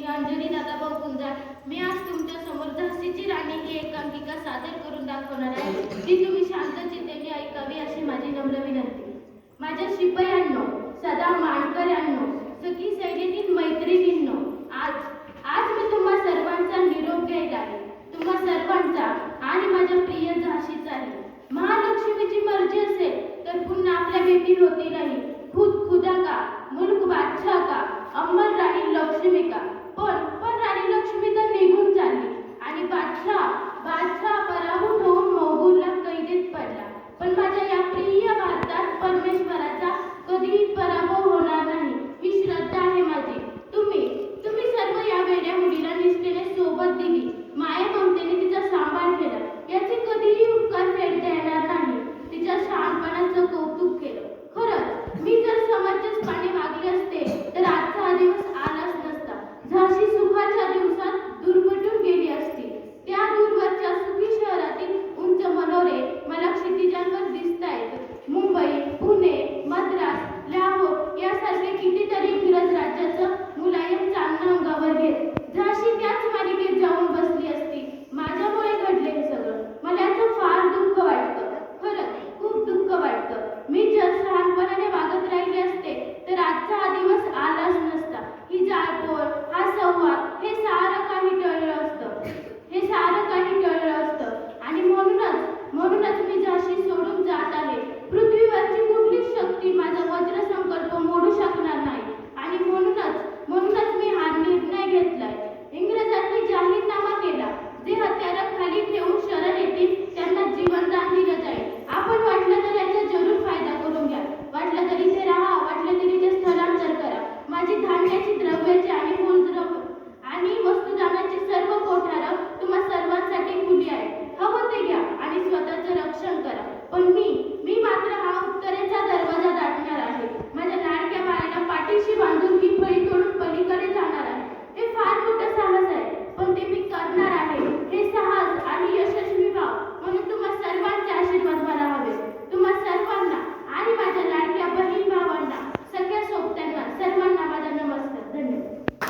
अंजनी दादाभाऊ गुंजाळ. मी आज तुमच्या समोर झाशीची राणी ही एकांकिका सादर करून दाखवणार आहे. ती तुम्ही शांत चित्तेने ऐकावी अशी माझी नम्र विनंती. माझ्या शिपायांनो, सदा मानकऱ्यांनो, सखी सैन्यातील मैत्री